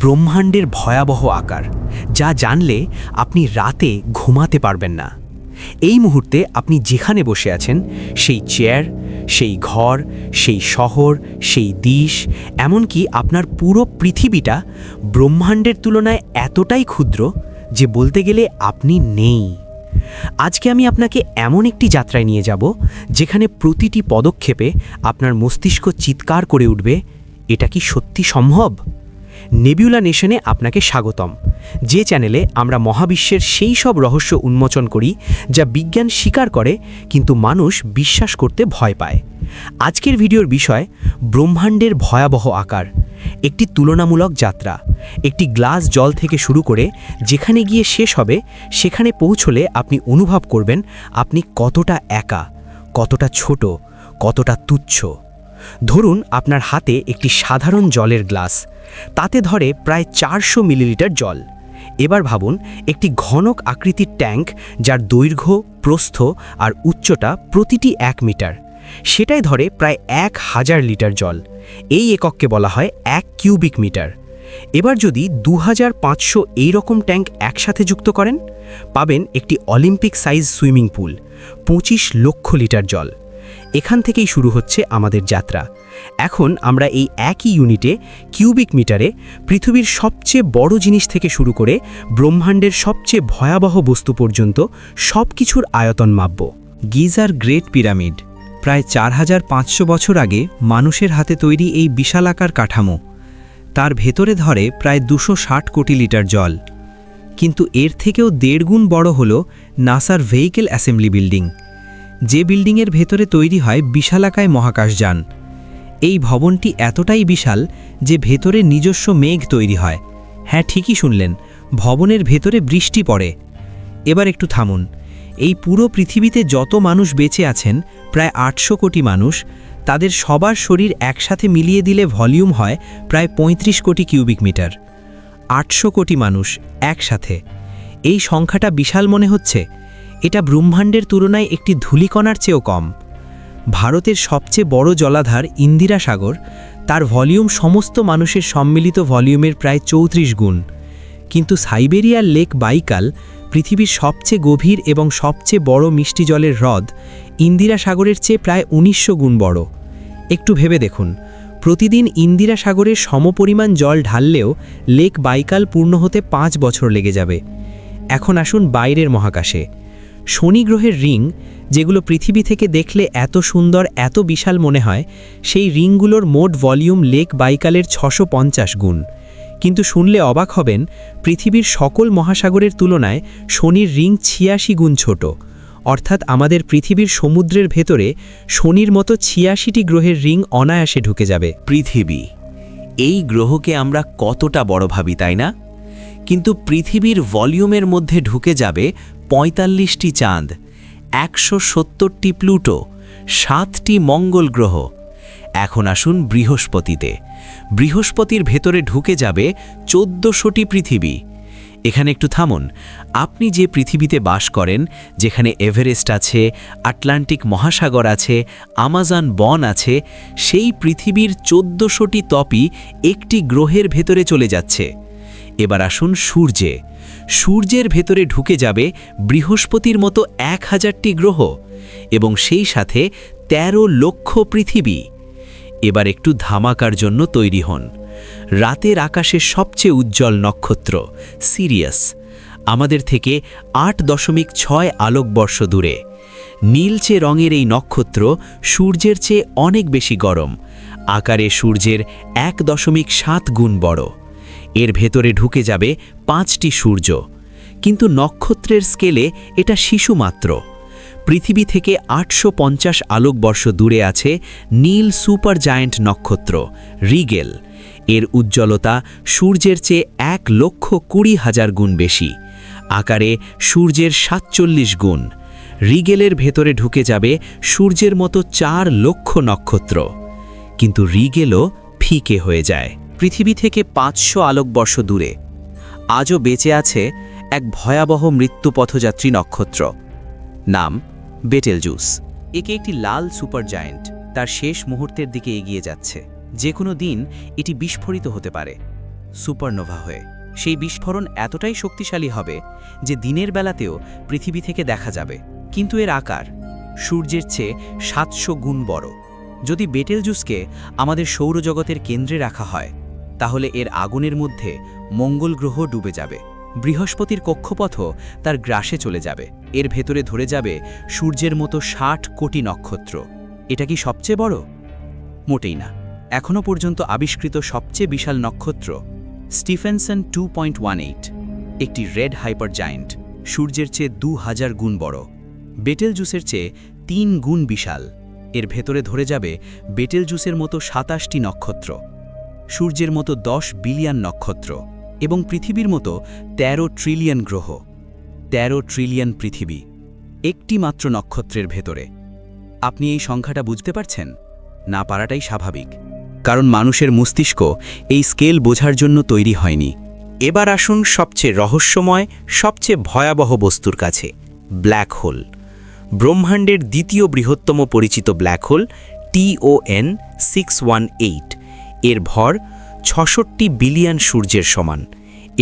ব্রহ্মাণ্ডের ভয়াবহ আকার, যা জানলে আপনি রাতে ঘুমাতে পারবেন না। এই মুহূর্তে আপনি যেখানে বসে আছেন, সেই চেয়ার, সেই ঘর, সেই শহর, সেই দেশ, এমনকি আপনার পুরো পৃথিবীটা ব্রহ্মাণ্ডের তুলনায় এতটাই ক্ষুদ্র যে বলতে গেলে আপনি নেই। আজকে আমি আপনাকে এমন একটি যাত্রায় নিয়ে যাব যেখানে প্রতিটি পদক্ষেপে আপনার মস্তিষ্ক চিৎকার করে উঠবে, এটা কি সত্যি সম্ভব? নেবিউলা নেশনে আপনাকে স্বাগতম, যে চ্যানেলে আমরা মহাবিশ্বের সেই সব রহস্য উন্মোচন করি যা বিজ্ঞান স্বীকার করে কিন্তু মানুষ বিশ্বাস করতে ভয় পায়। আজকের ভিডিওর বিষয় ব্রহ্মাণ্ডের ভয়াবহ আকার, একটি তুলনামূলক যাত্রা। একটি গ্লাস জল থেকে শুরু করে যেখানে গিয়ে শেষ হবে, সেখানে পৌঁছলে আপনি অনুভব করবেন আপনি কতটা একা, কতটা ছোট, কতটা তুচ্ছ। ধরুন আপনার হাতে একটি সাধারণ জলের গ্লাস, তাতে ধরে প্রায় 400 মিলিলিটার জল। এবার ভাবুন একটি ঘনক আকৃতির ট্যাঙ্ক, যার দৈর্ঘ্য, প্রস্থ আর উচ্চতা প্রতিটি 1 মিটার, সেটাই ধরে প্রায় 1000 লিটার জল। এই একককে বলা হয় 1 কিউবিক মিটার। এবার যদি 2500 এইরকম ট্যাঙ্ক একসাথে যুক্ত করেন, পাবেন একটি অলিম্পিক সাইজ সুইমিং পুল, 25 লক্ষ লিটার জল। এখান থেকেই শুরু হচ্ছে আমাদের যাত্রা। এখন আমরা এই একই ইউনিটে, কিউবিক মিটারে, পৃথিবীর সবচেয়ে বড় জিনিস থেকে শুরু করে ব্রহ্মাণ্ডের সবচেয়ে ভয়াবহ বস্তু পর্যন্ত সব কিছুর আয়তন মাপব। গিজার গ্রেট পিরামিড, প্রায় 4500 বছর আগে মানুষের হাতে তৈরি এই বিশালাকার কাঠামো, তার ভেতরে ধরে প্রায় 260 কোটি লিটার জল। কিন্তু এর থেকেও 1.5 গুণ বড় হল নাসার ভেহিকেল অ্যাসেম্বলি বিল্ডিং, যে বিল্ডিংয়ের ভেতরে তৈরি হয় বিশালাকায় মহাকাশযান। এই ভবনটি এতটাই বিশাল যে ভেতরে নিজস্ব মেঘ তৈরি হয়। হ্যাঁ, ঠিকই শুনলেন, ভবনের ভেতরে বৃষ্টি পড়ে। এবার একটু থামুন। এই পুরো পৃথিবীতে যত মানুষ বেঁচে আছেন, প্রায় 800 কোটি মানুষ, তাদের সবার শরীর একসাথে মিলিয়ে দিলে ভলিউম হয় প্রায় 35 কোটি কিউবিক মিটার। 800 কোটি মানুষ একসাথে, এই সংখ্যাটা বিশাল মনে হচ্ছে? এটা ব্রহ্মাণ্ডের তুলনায় একটি ধূলিকণার চেয়েও কম। ভারতের সবচেয়ে বড় জলাধার ইন্দিরা সাগর, তার ভলিউম সমস্ত মানুষের সম্মিলিত ভলিউমের প্রায় 34 গুণ। কিন্তু সাইবেরিয়ার লেক বাইকাল, পৃথিবীর সবচেয়ে গভীর এবং সবচেয়ে বড় মিষ্টি জলের হ্রদ, ইন্দিরা সাগরের চেয়ে প্রায় 1900 গুণ বড়। একটু ভেবে দেখুন, প্রতিদিন ইন্দিরা সাগরের সমপরিমাণ জল ঢাললেও লেক বাইকাল পূর্ণ হতে 5 বছর লেগে যাবে। এখন আসুন বাইরের মহাকাশে। শনি গ্রহের রিং, যেগুলো পৃথিবী থেকে দেখলে এত সুন্দর, এত বিশাল মনে হয়, সেই রিংগুলোর মোট ভলিউম লেক বাইকালের 650 গুণ। কিন্তু শুনলে অবাক হবেন, পৃথিবীর সকল মহাসাগরের তুলনায় শনির রিং 86 গুণ ছোট। অর্থাৎ আমাদের পৃথিবীর সমুদ্রের ভেতরে শনির মতো 86টি গ্রহের রিং অনায়াসে ঢুকে যাবে। পৃথিবী, এই গ্রহকে আমরা কতটা বড় ভাবি, তাই না? কিন্তু পৃথিবীর ভলিউমের মধ্যে ঢুকে যাবে 45টি চাঁদ, 170টি প্লুটো, 7টি মঙ্গল গ্রহ। এখন আসুন বৃহস্পতিতে। বৃহস্পতির ভেতরে ঢুকে যাবে 1400টি পৃথিবী। এখানে একটু থামুন। আপনি যে পৃথিবীতে বাস করেন, যেখানে এভারেস্ট আছে, আটলান্টিক মহাসাগর আছে, আমাজন বন আছে, সেই পৃথিবীর 1400টি তপি একটি গ্রহের ভেতরে চলে যাচ্ছে। এবার আসুন সূর্যে। সূর্যের ভেতরে ঢুকে যাবে বৃহস্পতির মতো 1000টি গ্রহ এবং সেই সাথে 13 লক্ষ পৃথিবী। এবার একটু ধামাকার জন্য তৈরি হন। রাতের আকাশের সবচেয়ে উজ্জ্বল নক্ষত্র সিরিয়াস, আমাদের থেকে 8.6 আলোকবর্ষ দূরে। নীলচে রঙের এই নক্ষত্র সূর্যের চেয়ে অনেক বেশি গরম, আকারে সূর্যের 1.7 গুণ বড়। এর ভেতরে ঢুকে যাবে 5টি সূর্য, কিন্তু নক্ষত্রের স্কেলে এটা শিশু মাত্র। পৃথিবী থেকে 850 আলোকবর্ষ দূরে আছে নীল সুপার জায়ান্ট নক্ষত্র রিগেল। এর উজ্জ্বলতা সূর্যের চেয়ে 1,20,000 গুণ বেশি, আকারে সূর্যের 47 গুণ। রিগেলের ভেতরে ঢুকে যাবে সূর্যের মতো 4 লক্ষ নক্ষত্র, কিন্তু রিগেলও ফিকে হয়ে যায়। পৃথিবী থেকে 500 আলোকবর্ষ দূরে আজও বেঁচে আছে এক ভয়াবহ মৃত্যু পথযাত্রী নক্ষত্র, নাম বেটেলজুস। একে একটি লাল সুপার জায়ান্ট তার শেষ মুহূর্তের দিকে এগিয়ে যাচ্ছে। যে কোনো দিন এটি বিস্ফোরিত হতে পারে। সুপারনোভা হয়ে। সেই বিস্ফোরণ এতটাই শক্তিশালী হবে যে দিনের বেলাতেও পৃথিবী থেকে দেখা যাবে, কিন্তু এর আকার সূর্যের চেয়ে 700 গুণ বড়। যদি বেটেলজুসকে আমাদের সৌরজগতের কেন্দ্রে রাখা হয়, তাহলে এর আগুনের মধ্যে মঙ্গল গ্রহ ডুবে যাবে, বৃহস্পতির কক্ষপথও তার গ্রাসে চলে যাবে, এর ভেতরে ধরে যাবে সূর্যের মতো 60 কোটি নক্ষত্র। এটা কি সবচেয়ে বড়? মোটেই না। এখনও পর্যন্ত আবিষ্কৃত সবচেয়ে বিশাল নক্ষত্র স্টিফেনসন 2.18, একটি রেড হাইপার জায়ান্ট, সূর্যের চেয়ে 2000 গুণ বড়, বেটেলজুসের চেয়ে 3 গুণ বিশাল। এর ভেতরে ধরে যাবে বেটেলজুসের মতো 27টি নক্ষত্র, সূর্যের মতো 10 বিলিয়ন নক্ষত্র এবং পৃথিবীর মতো 13 ট্রিলিয়ন গ্রহ। 13 ট্রিলিয়ন পৃথিবী একটি মাত্র নক্ষত্রের ভেতরে। আপনি এই সংখ্যাটা বুঝতে পারছেন? না পারাটাই স্বাভাবিক, কারণ মানুষের মস্তিষ্ক এই স্কেল বোঝার জন্য তৈরি হয়নি। এবার আসুন সবচেয়ে রহস্যময়, সবচেয়ে ভয়াবহ বস্তুর কাছে, ব্ল্যাক হোল। ব্রহ্মাণ্ডের দ্বিতীয় বৃহত্তম পরিচিত ব্ল্যাক হোল TON 618, এর ভর 66 বিলিয়ন সূর্যের সমান,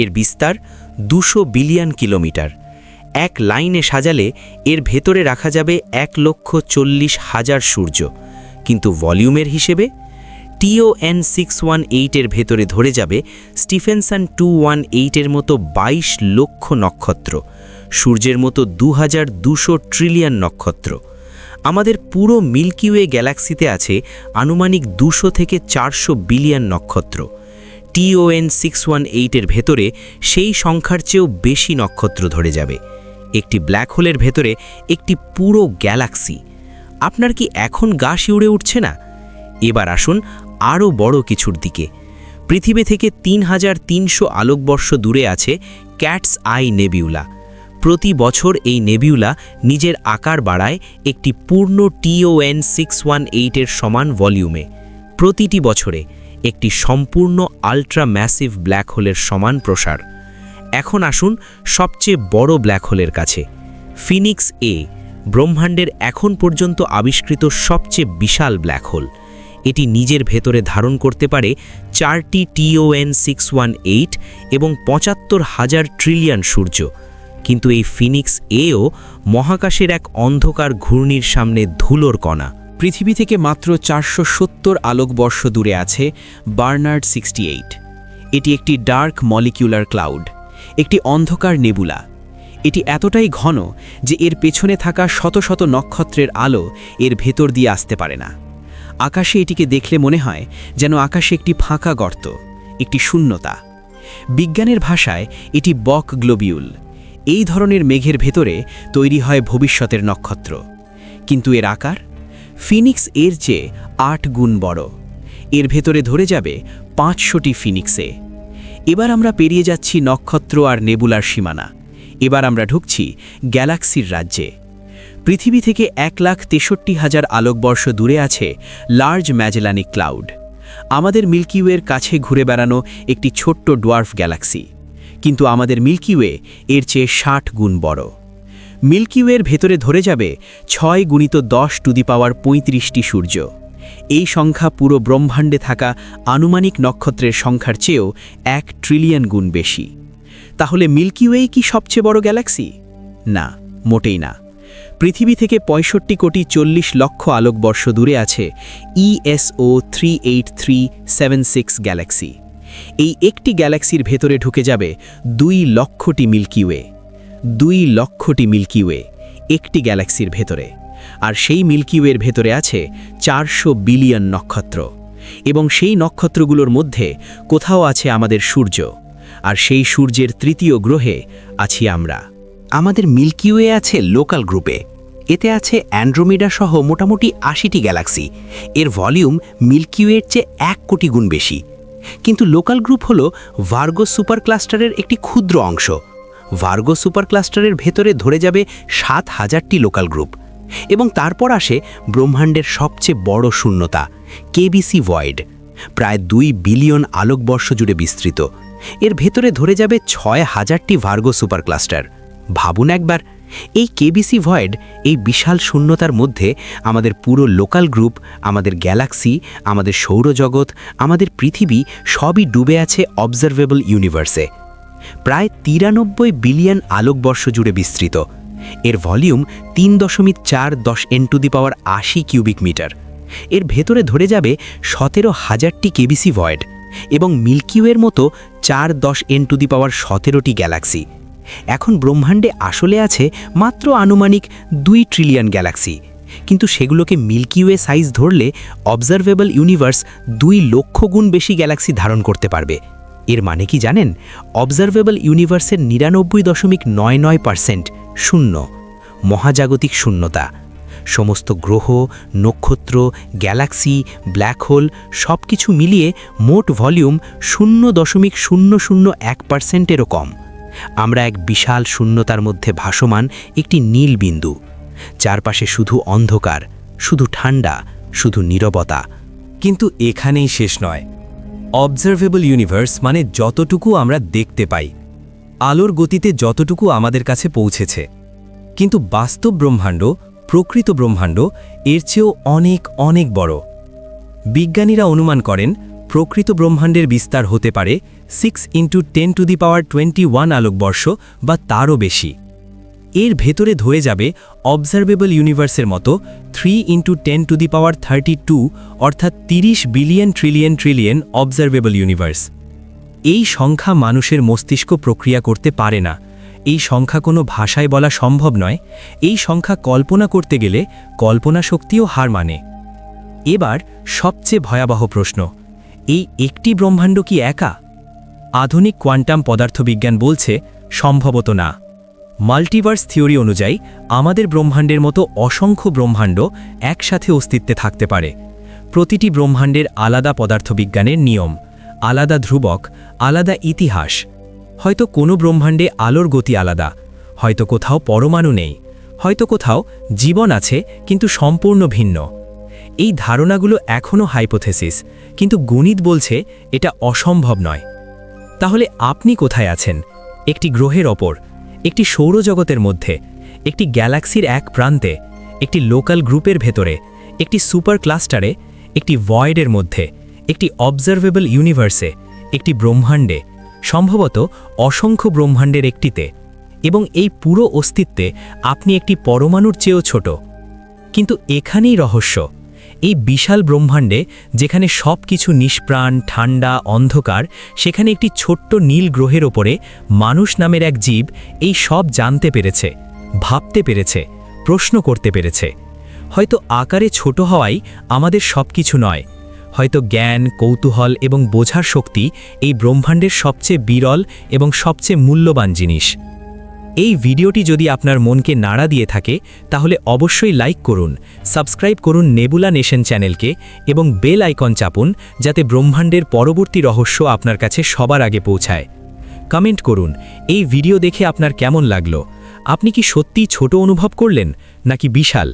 এর বিস্তার 200 বিলিয়ন কিলোমিটার। এক লাইনে সাজালে এর ভেতরে রাখা যাবে 1,40,000 সূর্য, কিন্তু ভলিউমের হিসেবে TON 618 এর ভেতরে ধরে যাবে স্টিফেনসন 218 এর মতো 22 লক্ষ নক্ষত্র, সূর্যের মতো 2200 ট্রিলিয়ন নক্ষত্র। আমাদের পুরো মিল্কি ওয়ে গ্যালাক্সিতে আছে আনুমানিক 200 থেকে 400 বিলিয়ন নক্ষত্র। TON 618 এর ভেতরে সেই সংখ্যার চেয়েও বেশি নক্ষত্র ধরে যাবে। একটি ব্ল্যাক হোলের ভেতরে একটি পুরো গ্যালাক্সি। আপনার কি এখন গা শিউরে উঠছে না? এবার আসুন আরও বড় কিছুর দিকে। পৃথিবী থেকে 3300 আলোকবর্ষ দূরে আছে ক্যাটস আই নেবিউলা। প্রতি বছর এই নেবিউলা নিজের আকার বাড়ায় একটি পূর্ণ TON 618 এর সমান ভলিউমে। প্রতিটি বছরে একটি সম্পূর্ণ আল্ট্রা ম্যাসিভ ব্ল্যাক হোলের সমান প্রসার। এখন আসুন সবচেয়ে বড় ব্ল্যাক হোলের কাছে, ফিনিক্স A, ব্রহ্মাণ্ডের এখন পর্যন্ত আবিষ্কৃত সবচেয়ে বিশাল ব্ল্যাক হোল। এটি নিজের ভেতরে ধারণ করতে পারে 4টি TON 618 এবং 75,000 ট্রিলিয়ন সূর্য। কিন্তু এই ফিনিক্স এও মহাকাশের এক অন্ধকার ঘূর্ণির সামনে ধুলোর কণা। পৃথিবী থেকে মাত্র 470 আলোকবর্ষ দূরে আছে বার্নার্ড 68। এটি একটি ডার্ক মলিকিউলার ক্লাউড, একটি অন্ধকার নেবুলা। এটি এতটাই ঘন যে এর পেছনে থাকা শত শত নক্ষত্রের আলো এর ভেতর দিয়ে আসতে পারে না। আকাশে এটিকে দেখলে মনে হয় যেন আকাশে একটি ফাঁকা গর্ত, একটি শূন্যতা। বিজ্ঞানের ভাষায় এটি বক গ্লোবিউল। এই ধরনের মেঘের ভেতরে তৈরি হয় ভবিষ্যতের নক্ষত্র। কিন্তু এর আকার ফিনিক্স এর চেয়ে 8 গুণ বড়। এর ভেতরে ধরে যাবে 500টি ফিনিক্সে। এবার আমরা পেরিয়ে যাচ্ছি নক্ষত্র আর নেবুলার সীমানা। এবার আমরা ঢুকছি গ্যালাক্সির রাজ্যে। পৃথিবী থেকে 1,63,000 আলোকবর্ষ দূরে আছে লার্জ ম্যাজেলানিক ক্লাউড, আমাদের মিল্কি ওয়ের কাছে ঘুরে বেড়ানো একটি ছোট্ট ডোয়ার্ফ গ্যালাক্সি। কিন্তু আমাদের মিল্কি ওয়ে এর চেয়ে 60 গুণ বড়। মিল্কি ওয়ের ভেতরে ধরে যাবে 6 গুণিত 10⁻35টি সূর্য। এই সংখ্যা পুরো ব্রহ্মাণ্ডে থাকা আনুমানিক নক্ষত্রের সংখ্যার চেয়েও 1 ট্রিলিয়ন গুণ বেশি। তাহলে মিল্কি ওয়ে কি সবচেয়ে বড় গ্যালাক্সি? না, মোটেই না। পৃথিবী থেকে 65,40,00,000 আলোকবর্ষ দূরে আছে ESO 38376 গ্যালাক্সি। এই একটি গ্যালাক্সির ভেতরে ঢুকে যাবে 2 লক্ষটি মিল্কি ওয়ে। 2 লক্ষটি মিল্কি ওয়ে একটি গ্যালাক্সির ভেতরে। আর সেই মিল্কি ওয়ের ভেতরে আছে 400 বিলিয়ন নক্ষত্র। এবং সেই নক্ষত্রগুলোর মধ্যে কোথাও আছে আমাদের সূর্য। আর সেই সূর্যের তৃতীয় গ্রহে আছি আমরা। আমাদের মিল্কি ওয়ে আছে লোকাল গ্রুপে। এতে আছে অ্যান্ড্রোমিডা সহ মোটামুটি 80টি গ্যালাক্সি। এর ভলিউম মিল্কি ওয়ের চেয়ে 1 কোটি গুণ বেশি। কিন্তু লোকাল গ্রুপ হলো ভার্গো সুপার ক্লাস্টারের একটি ক্ষুদ্র অংশ। ভার্গো সুপার ক্লাস্টারের ভেতরে ধরে যাবে 7,000টি লোকাল গ্রুপ। এবং তারপর আসে ব্রহ্মাণ্ডের সবচেয়ে বড় শূন্যতা, কেবিসি ভয়েড, প্রায় 2 বিলিয়ন আলোকবর্ষ জুড়ে বিস্তৃত। এর ভেতরে ধরে যাবে 6,000টি ভার্গো সুপার ক্লাস্টার। ভাবুন একবার, এই কেবিসি ভয়েড, এই বিশাল শূন্যতার মধ্যে আমাদের পুরো লোকাল গ্রুপ, আমাদের গ্যালাক্সি, আমাদের সৌরজগৎ, আমাদের পৃথিবী সবই ডুবে আছে অবজারভেবল ইউনিভার্সে। প্রায় 93 বিলিয়ন আলোকবর্ষ জুড়ে বিস্তৃত। এর ভলিউম 3.410 কিউবিক মিটার। এর ভেতরে ধরে যাবে 17,000টি কেবিসি ভয়েড এবং মিল্কিওয়ের মতো 410 গ্যালাক্সি। এখন ব্রহ্মাণ্ডে আসলে আছে মাত্র আনুমানিক 2 ট্রিলিয়ন গ্যালাক্সি, কিন্তু সেগুলোকে মিল্কিওয়ে সাইজ ধরলে অবজারভেবল ইউনিভার্স 2 লক্ষ গুণ বেশি গ্যালাক্সি ধারণ করতে পারবে। এর মানে কি জানেন? অবজারভেবল ইউনিভার্সের 99.99% শূন্য, মহাজাগতিক শূন্যতা। সমস্ত গ্রহ, নক্ষত্র, গ্যালাক্সি, ব্ল্যাক হোল সব কিছু মিলিয়ে মোট ভলিউম 0.001%-এরও কম। আমরা এক বিশাল শূন্যতার মধ্যে ভাসমান একটি নীল বিন্দু। চারপাশে শুধু অন্ধকার, শুধু ঠান্ডা, শুধু নীরবতা। কিন্তু এখানেই শেষ নয়। অবজারভেবল ইউনিভার্স মানে যতটুকু আমরা দেখতে পাই, আলোর গতিতে যতটুকু আমাদের কাছে পৌঁছেছে। কিন্তু বাস্তব ব্রহ্মাণ্ড, প্রকৃত ব্রহ্মাণ্ড এর চেয়েও অনেক অনেক বড়। বিজ্ঞানীরা অনুমান করেন প্রকৃত ব্রহ্মাণ্ডের বিস্তার হতে পারে 6 × 10⁻21 আলোকবর্ষ বা তারও বেশি। এর ভেতরে ধরে যাবে অবজারভেবল ইউনিভার্সের মতো 3 × 10⁻32 অর্থাৎ 30 বিলিয়ন ট্রিলিয়ন অবজারভেবল ইউনিভার্স। এই সংখ্যা মানুষের মস্তিষ্ক প্রক্রিয়া করতে পারে না। এই সংখ্যা কোনো ভাষায় বলা সম্ভব নয়। এই সংখ্যা কল্পনা করতে গেলে কল্পনা শক্তিও হার মানে। এবার সবচেয়ে ভয়াবহ প্রশ্ন, এই একটি ব্রহ্মাণ্ড কি একা? আধুনিক কোয়ান্টাম পদার্থবিজ্ঞান বলছে সম্ভবত না। মাল্টিভার্স থিওরি অনুযায়ী আমাদের ব্রহ্মাণ্ডের মতো অসংখ্য ব্রহ্মাণ্ড একসাথে অস্তিত্বে থাকতে পারে। প্রতিটি ব্রহ্মাণ্ডের আলাদা পদার্থবিজ্ঞানের নিয়ম, আলাদা ধ্রুবক, আলাদা ইতিহাস। হয়তো কোনো ব্রহ্মাণ্ডে আলোর গতি আলাদা, হয়তো কোথাও পরমাণু নেই, হয়তো কোথাও জীবন আছে কিন্তু সম্পূর্ণ ভিন্ন। এই ধারণাগুলো এখনও হাইপোথেসিস, কিন্তু গণিত বলছে এটা অসম্ভব নয়। তাহলে আপনি কোথায় আছেন? একটি গ্রহের ওপর, একটি সৌরজগতের মধ্যে, একটি গ্যালাক্সির এক প্রান্তে, একটি লোকাল গ্রুপের ভেতরে, একটি সুপার ক্লাস্টারে, একটি ভয়েডের মধ্যে, একটি অবজারভেবল ইউনিভার্সে, একটি ব্রহ্মাণ্ডে, সম্ভবত অসংখ্য ব্রহ্মাণ্ডের একটিতে। এবং এই পুরো অস্তিত্বে আপনি একটি পরমাণুর চেয়েও ছোট। কিন্তু এখানেই রহস্য। এই বিশাল ব্রহ্মাণ্ডে যেখানে সব কিছু নিষ্প্রাণ, ঠান্ডা, অন্ধকার, সেখানে একটি ছোট্ট নীল গ্রহের ওপরে মানুষ নামের এক জীব এই সব জানতে পেরেছে, ভাবতে পেরেছে, প্রশ্ন করতে পেরেছে। হয়তো আকারে ছোট হওয়াই আমাদের সব কিছু নয়, হয়তো জ্ঞান, কৌতূহল এবং বোঝার শক্তি এই ব্রহ্মাণ্ডের সবচেয়ে বিরল এবং সবচেয়ে মূল্যবান জিনিস। এই ভিডিওটি যদি আপনার মনকে নাড়া দিয়ে থাকে তাহলে অবশ্যই লাইক করুন, সাবস্ক্রাইব করুন নেবুলা নেশন চ্যানেলকে এবং বেল আইকন চাপুন যাতে ব্রহ্মাণ্ডের পরবর্তী রহস্য আপনার কাছে সবার আগে পৌঁছায়। কমেন্ট করুন এই ভিডিও দেখে আপনার কেমন লাগলো। আপনি কি সত্যিই ছোট অনুভব করলেন নাকি বিশাল?